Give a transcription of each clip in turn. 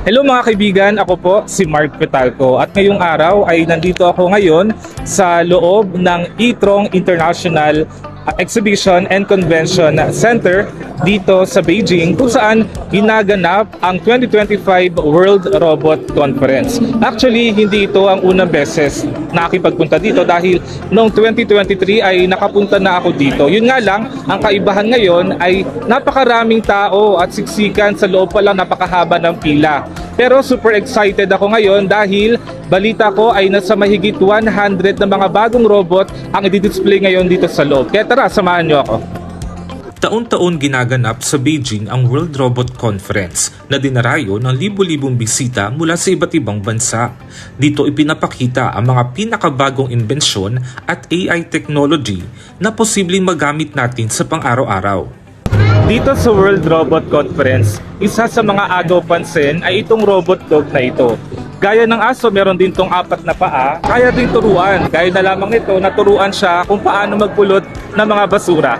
Hello mga kaibigan, ako po si Mark Petalco at ngayong araw ay nandito ako ngayon sa loob ng ITRONG International Exhibition and Convention Center dito sa Beijing kung saan ginaganap ang 2025 World Robot Conference. Actually, hindi ito ang unang beses na nakipagpunta dito dahil noong 2023 ay nakapunta na ako dito. Yun nga lang, ang kaibahan ngayon ay napakaraming tao at siksikan sa loob pa lang, napakahaba ng pila. Pero super excited ako ngayon dahil balita ko ay nasa mahigit 100 na mga bagong robot ang i-display ngayon dito sa loob. Kaya tara, samahan niyo ako. Taon-taon ginaganap sa Beijing ang World Robot Conference na dinarayo ng libu-libong bisita mula sa iba't ibang bansa. Dito ipinapakita ang mga pinakabagong imbensyon at AI technology na posibleng magamit natin sa pang-araw-araw. Dito sa World Robot Conference, isa sa mga agaw pansin ay itong robot dog na ito. Gaya ng aso, meron din tong 4 na paa, kaya din turuan. Gaya na lamang ito, naturuan siya kung paano magpulot ng mga basura.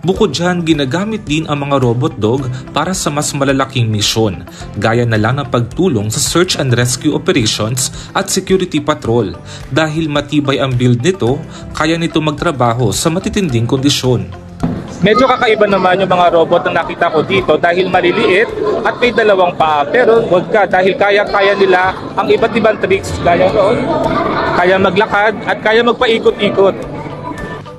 Bukod dyan, ginagamit din ang mga robot dog para sa mas malalaking misyon, gaya na lang ng pagtulong sa search and rescue operations at security patrol. Dahil matibay ang build nito, kaya nito magtrabaho sa matitinding kondisyon. Medyo kakaiba naman yung mga robot na nakita ko dito dahil maliliit at may 2 paa. Pero wag ka dahil kaya-kaya nila ang iba't ibang tricks gaya noon. Kaya maglakad at kaya magpaikot-ikot.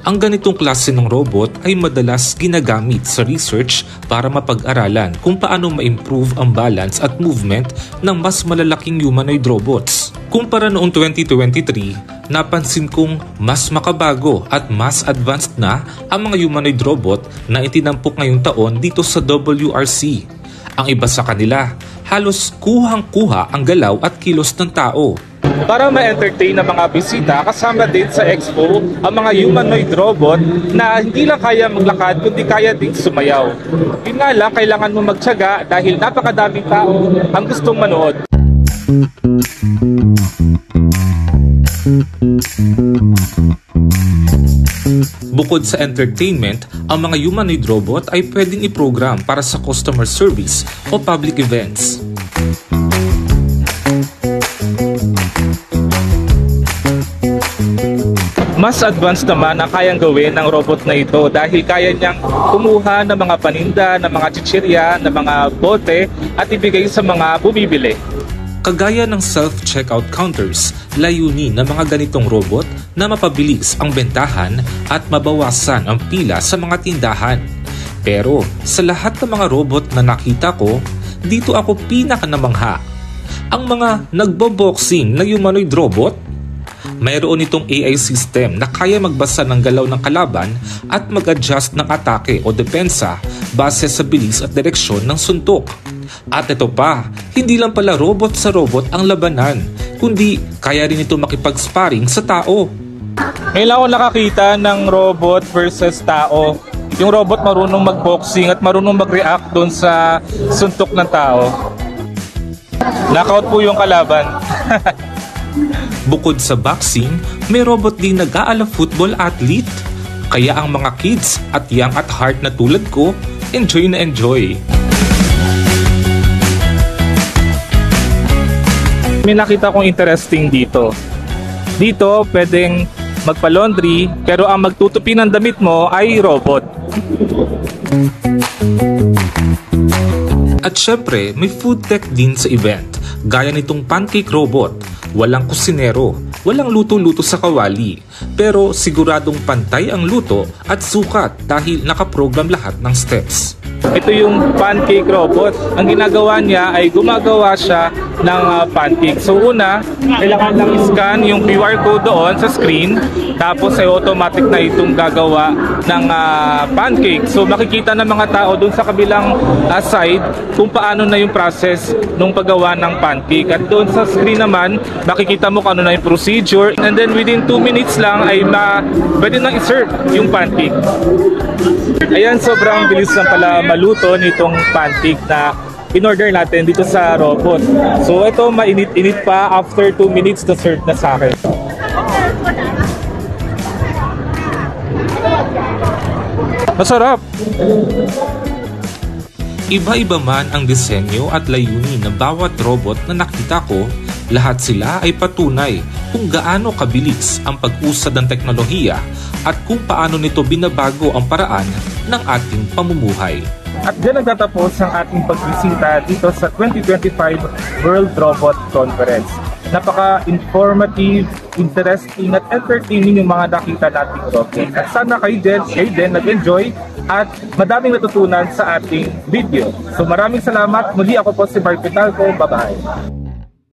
Ang ganitong klase ng robot ay madalas ginagamit sa research para mapag-aralan kung paano ma-improve ang balance at movement ng mas malalaking humanoid robots. Kumpara noong 2023, napansin kong mas makabago at mas advanced na ang mga humanoid robot na itinampok ngayong taon dito sa WRC. Ang iba sa kanila, halos kuhang-kuha ang galaw at kilos ng tao. Para ma-entertain ang mga bisita, kasama din sa expo ang mga humanoid robot na hindi lang kaya maglakad kundi kaya din sumayaw. Yun nga lang, kailangan mo magtiyaga dahil napakadaming tao ang gustong manood. Bukod sa entertainment, ang mga humanoid robot ay pwedeng i-program para sa customer service o public events. Mas advanced naman ang kayang gawin ng robot na ito dahil kaya niyang kumuha ng mga paninda, ng mga chichirya, ng mga bote at ibigay sa mga bumibili. Kagaya ng self-checkout counters, layunin ng mga ganitong robot na mapabilis ang bentahan at mabawasan ang pila sa mga tindahan. Pero sa lahat ng mga robot na nakita ko, dito ako pinakanamangha. Ang mga nagbo-boxing na humanoid robot, mayroon itong AI system na kaya magbasa ng galaw ng kalaban at mag-adjust ng atake o depensa base sa bilis at direksyon ng suntok. At ito pa, hindi lang pala robot sa robot ang labanan, kundi kaya rin ito makipag-sparring sa tao. Ngayon lang ako nakakita ng robot versus tao. Yung robot marunong mag-boxing at marunong mag-react doon sa suntok ng tao. Knockout po yung kalaban. Bukod sa boxing, may robot din nag-aala football athlete. Kaya ang mga kids at young at heart na tulad ko, enjoy na enjoy. May nakita kong interesting dito. Dito, pwedeng magpa-laundry, pero ang magtutupi ng damit mo ay robot. At syempre, may food tech din sa event, gaya nitong pancake robot. Walang kusinero, walang luto-luto sa kawali, pero siguradong pantay ang luto at sukat dahil nakaprogram lahat ng steps. Ito yung pancake robot. Ang ginagawa niya ay gumagawa siya ng pancake. So una, kailangan lang i-scan yung QR code doon sa screen. Tapos ay automatic na itong gagawa ng pancake. So makikita ng mga tao doon sa kabilang side kung paano na yung process nung paggawa ng pancake. At doon sa screen naman, makikita mo kung ano na yung procedure. And then within 2 minutes lang ay pwede nang i-serve yung pancake. Ayan, sobrang bilis lang pala maluto nitong pancake na in-order natin dito sa robot. So ito mainit-init pa, after 2 minutes na serve na sa akin. Masarap! Iba-iba man ang disenyo at layunin ng bawat robot na nakita ko, lahat sila ay patunay kung gaano kabilis ang pag-usad ng teknolohiya at kung paano nito binabago ang paraan ng ating pamumuhay. At diyan nagtatapos ang ating pagbisita dito sa 2025 World Robot Conference. Napaka-informative, interesting at entertaining yung mga nakita nating robot. At sana kayo din nag-enjoy at madaming natutunan sa ating video. So maraming salamat. Muli ako po si Mark Vitalco. Bye-bye.